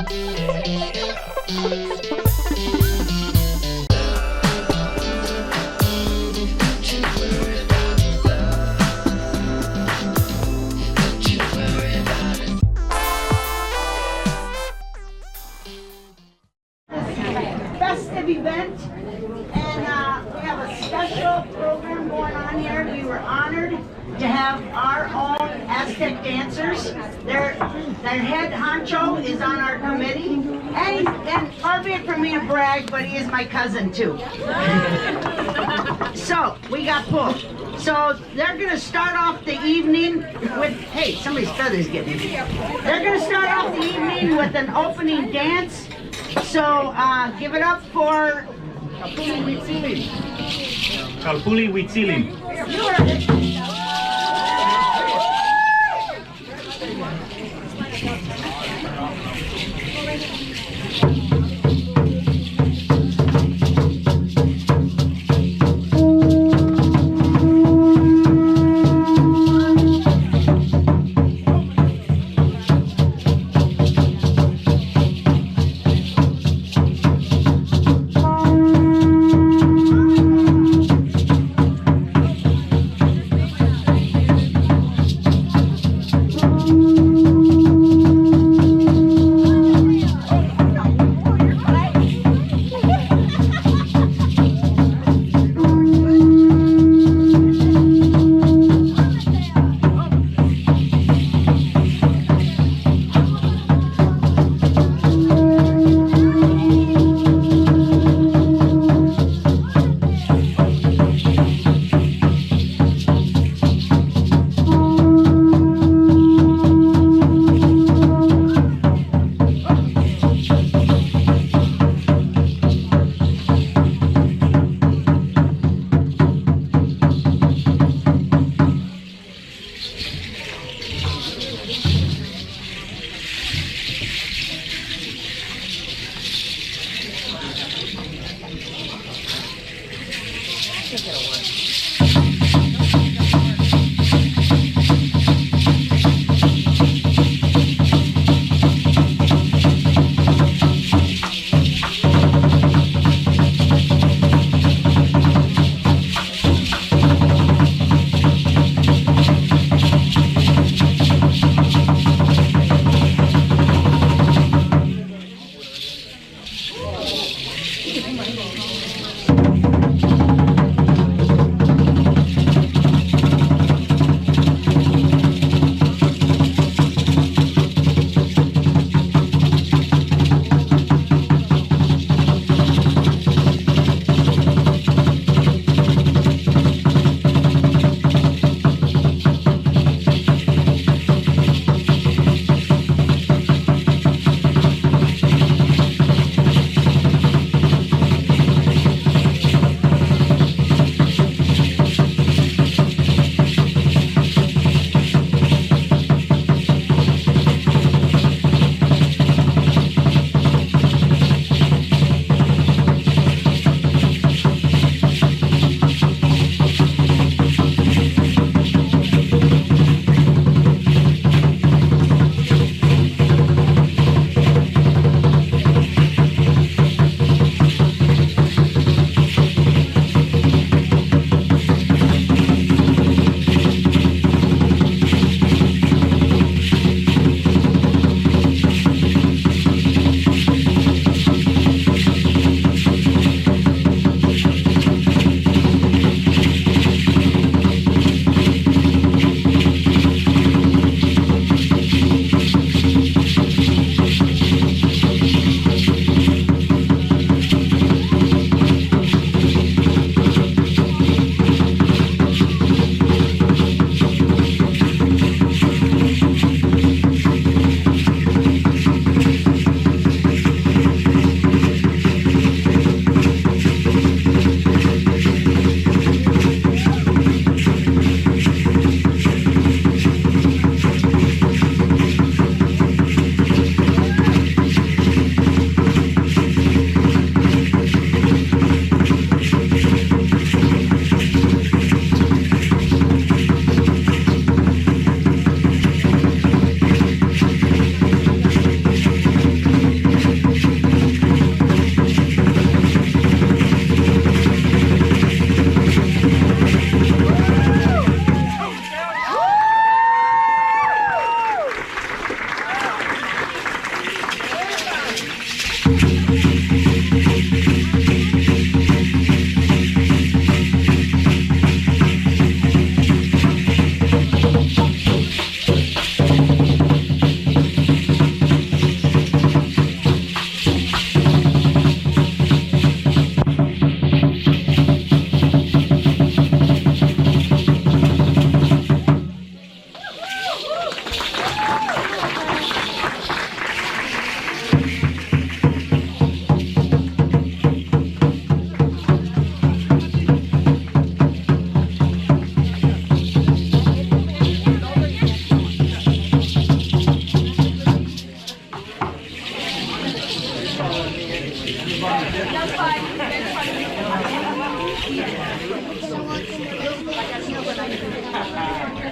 Festive event, and we have a special program going on here. We were honored to have our own Aztec dancers. Their head honcho is on our committee, and far be it from me to brag, but he is my cousin too. So we got pulled. So they're gonna start off the evening with, hey, somebody's feather's getting in. They're gonna start off the evening with an opening dance. So give it up for Kalpulli Huitzillin. Kalpulli Huitzillin.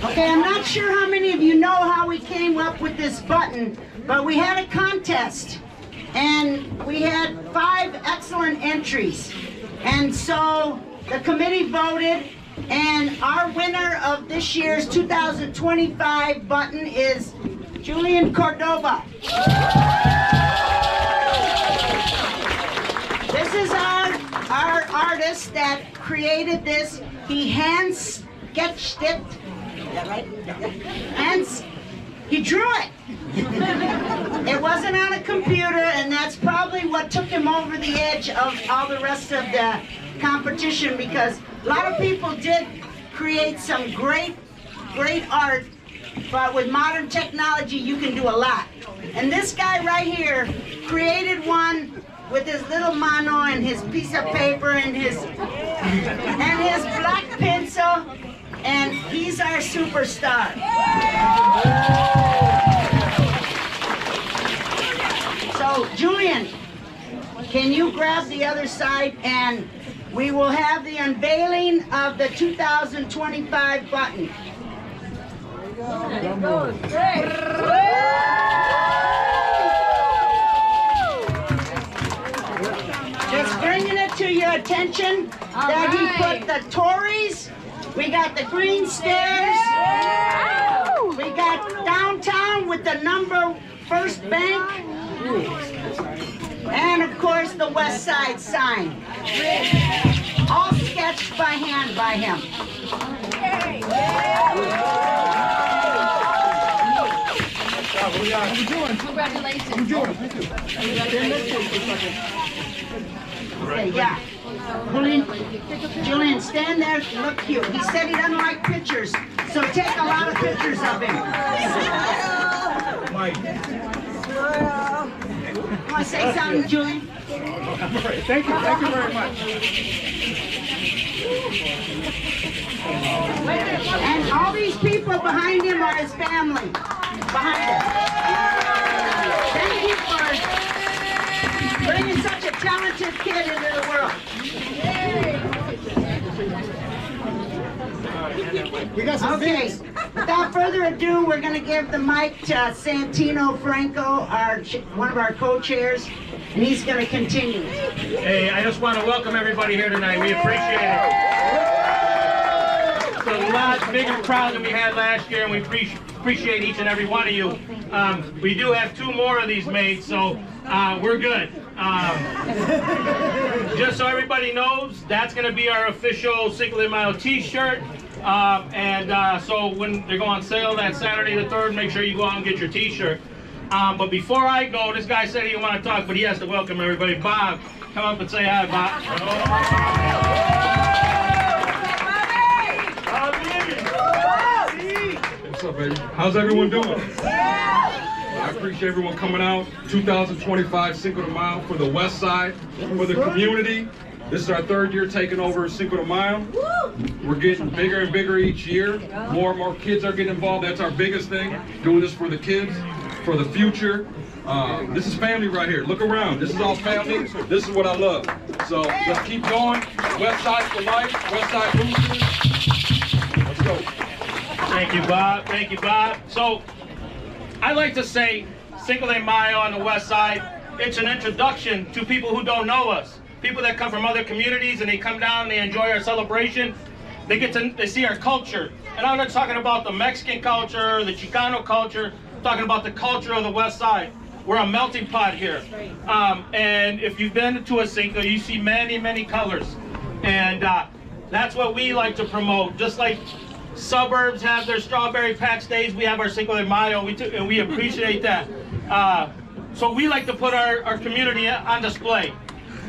Okay, I'm not sure how many of you know how we came up with this button, but we had a contest, and we had 5 excellent entries. And so the committee voted, and our winner of this year's 2025 button is Julian Cordova. This is our artist that created this. He hand sketched it. Is that right? And he drew it. It wasn't on a computer, and that's probably what took him over the edge of all the rest of the competition, because a lot of people did create some great art, but with modern technology you can do a lot. And this guy right here created one with his little mano and his piece of paper and his black pencil, and he's our superstar. So Julian, can you grab the other side, and we will have the unveiling of the 2025 button. Just bringing it to your attention that he put the Tories, we got the green stairs, we got downtown with the number First Bank, and of course the West Side sign. All sketched by hand by him. Congratulations. Okay, yeah. Julian, stand there, look cute. He said he doesn't like pictures, so take a lot of pictures of him. Mike. You want to say something, Julian? Thank you very much. And all these people behind him are his family. Behind him. Thank you for bringing such a talented kid into the world. Okay, without further ado, we're going to give the mic to Santino Franco, one of our co-chairs, and he's going to continue. Hey, I just want to welcome everybody here tonight. We appreciate it. It's a lot bigger crowd than we had last year, and we appreciate each and every one of you. We do have 2 more of these made, so we're good. Just so everybody knows, that's going to be our official Cinco De Mayo t-shirt. So when they go on sale that Saturday the 3rd, make sure you go out and get your t-shirt. But before I go, this guy said he didn't want to talk, but he has to welcome everybody. Bob, come up and say hi, Bob. What's up, baby? How's everyone doing? I appreciate everyone coming out. 2025 Cinco de Mayo for the West Side, for the community. This is our 3rd year taking over Cinco de Mayo. We're getting bigger and bigger each year. More and more kids are getting involved. That's our biggest thing. Doing this for the kids, for the future. This is family right here. Look around. This is all family. This is what I love. So let's keep going. West Side for life. West Side boosters. Let's go. Thank you, Bob. Thank you, Bob. So, I like to say Cinco de Mayo on the West Side, it's an introduction to people who don't know us. People that come from other communities and they come down and they enjoy our celebration. They see our culture. And I'm not talking about the Mexican culture, the Chicano culture, I'm talking about the culture of the West Side. We're a melting pot here. And if you've been to a Cinco, you see many, many colors. And that's what we like to promote. Just like suburbs have their strawberry patch days, we have our Cinco de Mayo, and we appreciate that. So we like to put our community on display.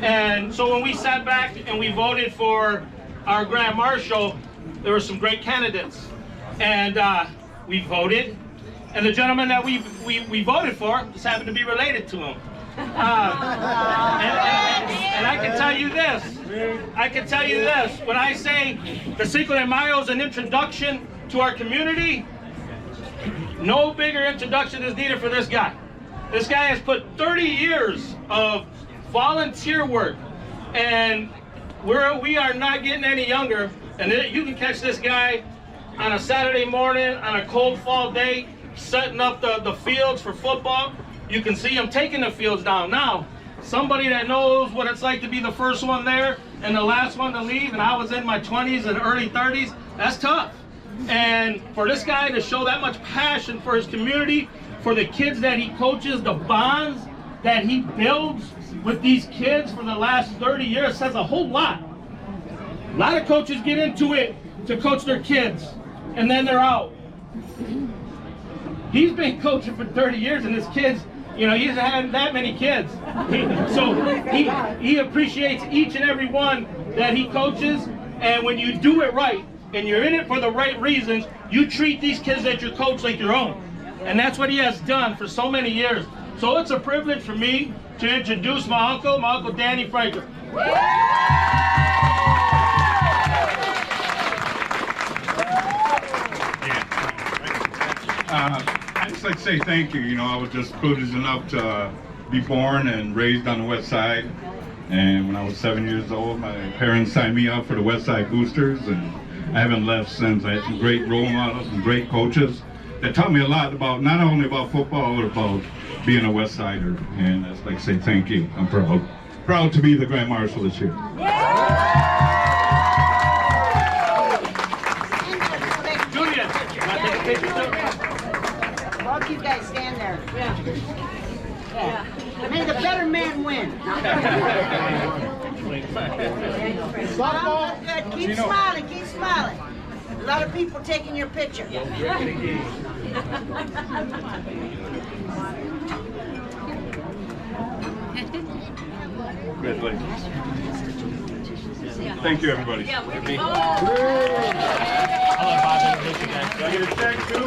And so when we sat back and we voted for our Grand Marshal, there were some great candidates. And we voted, and the gentleman that we voted for just happened to be related to him. And I can tell you this, when I say the Cinco de Mayo is an introduction to our community, no bigger introduction is needed for this guy. This guy has put 30 years of volunteer work. And we are not getting any younger. And you can catch this guy on a Saturday morning, on a cold fall day, setting up the fields for football. You can see him taking the fields down. Now, somebody that knows what it's like to be the first one there and the last one to leave, and I was in my 20s and early 30s, that's tough. And for this guy to show that much passion for his community, for the kids that he coaches, the bonds that he builds with these kids for the last 30 years says a whole lot. A lot of coaches get into it to coach their kids, and then they're out. He's been coaching for 30 years, and his kids, you know, he hasn't had that many kids. He appreciates each and every one that he coaches, and when you do it right, and you're in it for the right reasons, you treat these kids that you coach like your own. And that's what he has done for so many years. So it's a privilege for me to introduce my Uncle Danny Franklin. I'd just like to say thank you. You know, I was just privileged enough to be born and raised on the West Side. And when I was 7 years old, my parents signed me up for the West Side Boosters, and I haven't left since. I had some great role models and great coaches that taught me a lot about, not only about football, but about being a West Sider. And I'd like to say thank you. I'm proud to be the Grand Marshal this year. Julian, you want to take a picture too? Both you guys stand there. Yeah. May the better man win. Softball. Good. Keep smiling. Keep smiling. A lot of people taking your picture. Congratulations. Thank you, everybody. Do I get a check too?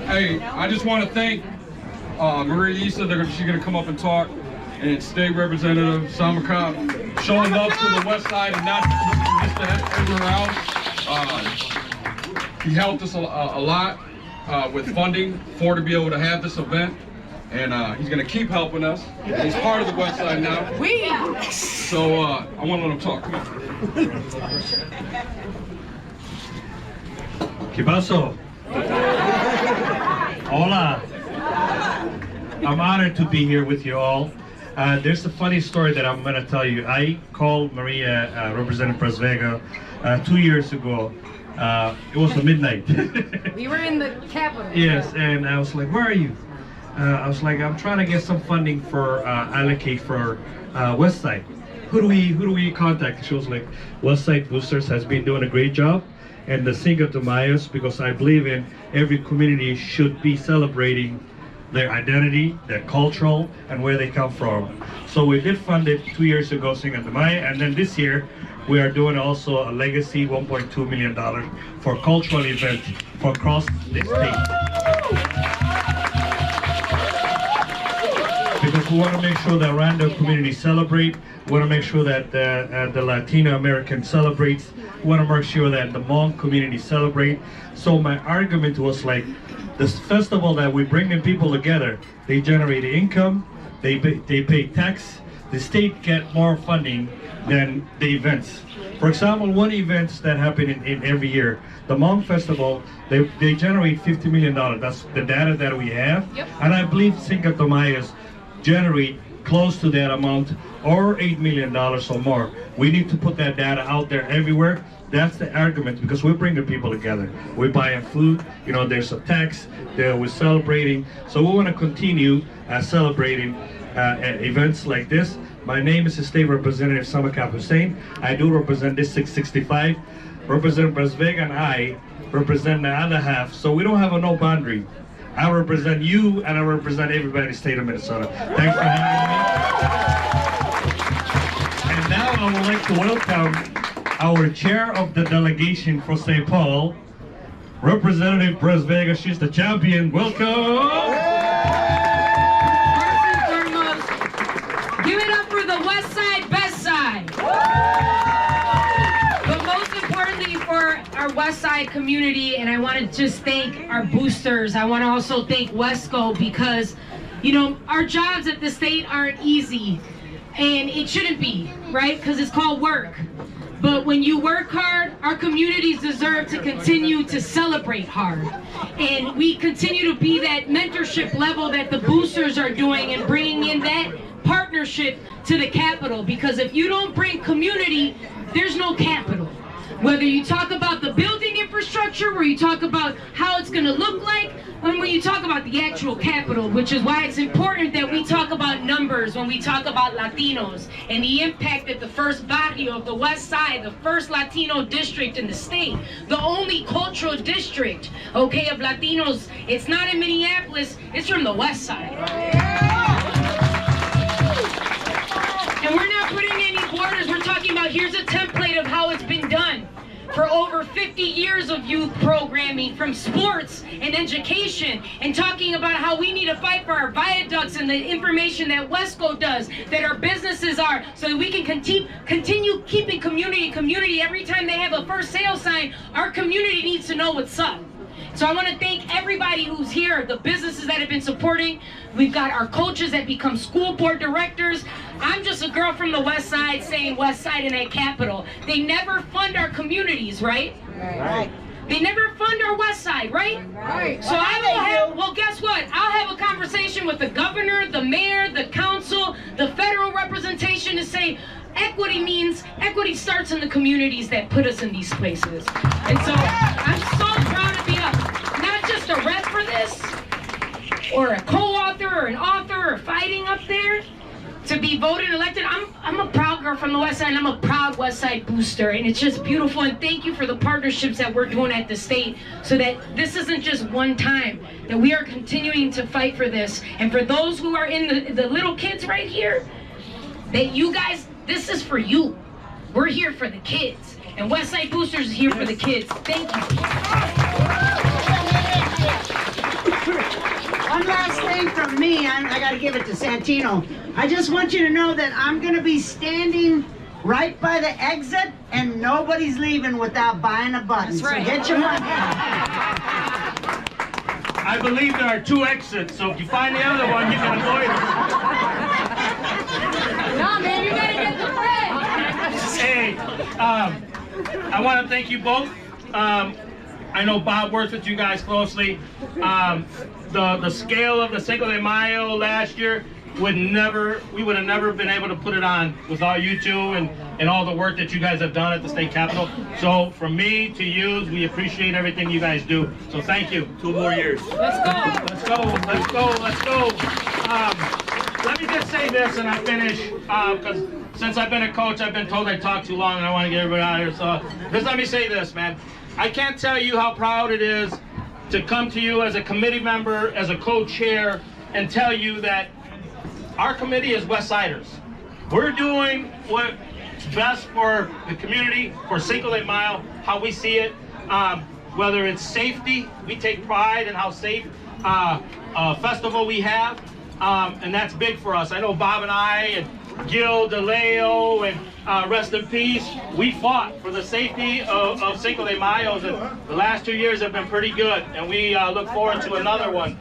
Hey, I just want to thank Maria Issa. She's going to come up and talk. And State Representative Samakap showing love to the West Side and not just everywhere else. He helped us a lot with funding to be able to have this event. And he's going to keep helping us. And he's part of the West Side now. So I want to let him talk. Come on. ¿Qué pasó? Hola. I'm honored to be here with you all. There's a funny story that I'm going to tell you. I called Maria, Representative Presvega, 2 years ago. It was midnight. We were in the Capitol. Yes, and I was like, where are you? I was like, I'm trying to get some funding for allocate for West Side. Who do we contact? She was like, West Side Boosters has been doing a great job, and the Cinco de Mayo, because I believe in every community should be celebrating their identity, their cultural, and where they come from. So we did fund it 2 years ago, Cinco de Mayo, and then this year we are doing also a legacy $1.2 million for cultural event for across the state. Because we want to make sure that random communities celebrate. We want to make sure that the Latino American celebrates. We want to make sure that the Hmong community celebrate. So my argument was like, this festival that we bring in people together, they generate income, they pay tax, the state get more funding than the events. For example, one event that happen in every year, the Hmong Festival, they generate $50 million. That's the data that we have. Yep. And I believe Cinco de Mayo generate close to that amount or $8 million or more. We need to put that data out there everywhere. That's the argument, because we bring the people together. We're buying food, you know, there's a tax, we're celebrating. So we want to continue celebrating events like this. My name is State Representative Samakap Hussein. I do represent District 65. Representative Presvega and I represent the other half, so we don't have no boundary. I represent you, and I represent everybody in the state of Minnesota. Thanks for having me. And now I would like to welcome our chair of the delegation for St. Paul, Representative Presvega. She's the champion. Welcome. First and foremost, give it up for the West Side, best side. But most importantly for our West Side Side community, and I want to just thank our boosters. I want to also thank Wesco because, you know, our jobs at the state aren't easy, and it shouldn't be, right? Because it's called work. But when you work hard, our communities deserve to continue to celebrate hard. And we continue to be that mentorship level that the boosters are doing and bringing in that partnership to the Capitol. Because if you don't bring community, there's no Capitol. Whether you talk about the building infrastructure, where you talk about how it's going to look like, and when you talk about the actual Capitol, which is why it's important that we talk about numbers when we talk about Latinos and the impact that the first barrio of the West Side, the first Latino district in the state, the only cultural district, okay, of Latinos, it's not in Minneapolis, it's from the West Side. And we're not putting any borders, we're talking about here's a template of how it's been done for over 50 years of youth programming, from sports and education, and talking about how we need to fight for our viaducts and the information that Wesco does, that our businesses are, so that we can continue keeping community. Every time they have a first sale sign, our community needs to know what's up. So I want to thank everybody who's here, the businesses that have been supporting. We've got our coaches that become school board directors. I'm just a girl from the West Side saying West Side in that Capitol. They never fund our communities, right? Right. They never fund our West Side, right? Right. So I will have, well, guess what? I'll have a conversation with the governor, the mayor, the council, the federal representation to say, equity starts in the communities that put us in these places. And so I'm so proud to be not just a rep for this, or a co-author, or an author, or fighting up there, to be voted and elected. I'm a proud girl from the West Side, and I'm a proud West Side booster, and it's just beautiful. And thank you for the partnerships that we're doing at the state, so that this isn't just one time, that we are continuing to fight for this. And for those who are in the little kids right here, that you guys, this is for you. We're here for the kids, and West Side Boosters is here for the kids. Thank you. One last thing from me, I got to give it to Santino. I just want you to know that I'm going to be standing right by the exit, and nobody's leaving without buying a button. That's right. So get your money. I believe there are 2 exits, so if you find the other one, you can avoid it. No, man, you gotta get the bread. Hey, I want to thank you both. I know Bob works with you guys closely. The scale of the Cinco de Mayo last year we would have never been able to put it on without you two and all the work that you guys have done at the state capitol. So from me to you, we appreciate everything you guys do. So thank you. 2 more years. Let's go. Let's go. Let's go. Let's go. Let me just say this and I finish, because since I've been a coach, I've been told I talk too long and I want to get everybody out of here. So just let me say this, man. I can't tell you how proud it is to come to you as a committee member, as a co-chair, and tell you that our committee is West Siders. We're doing what's best for the community, for Cinco de Mayo, how we see it. Whether it's safety, we take pride in how safe a festival we have, and that's big for us. I know Bob and I and Gil DeLeo and rest in peace, we fought for the safety of Cinco de Mayo, and the last 2 years have been pretty good, and we look forward to another one.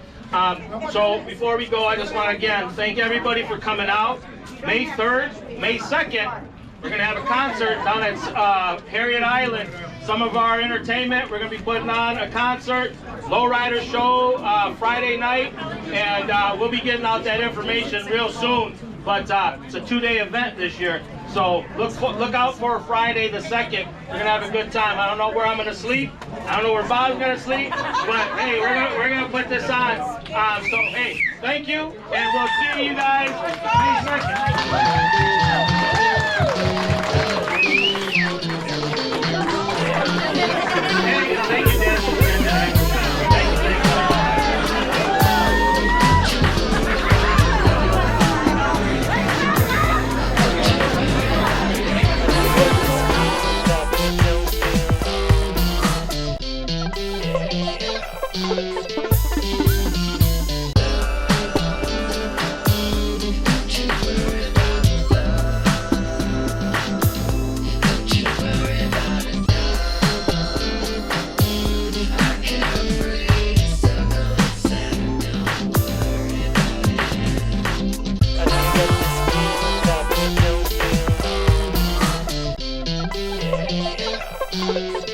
So before we go, I just want to again thank everybody for coming out. May 3rd, May 2nd, we're going to have a concert down at Harriet Island. Some of our entertainment, we're going to be putting on a concert, lowrider show Friday night, and we'll be getting out that information real soon. But it's a 2-day event this year. So look out for Friday the 2nd. We're gonna have a good time. I don't know where I'm gonna sleep. I don't know where Bob's gonna sleep. But hey, we're gonna put this on. So hey, thank you, and we'll see you guys May 2nd. Hey, thank you, Dan. Thank you.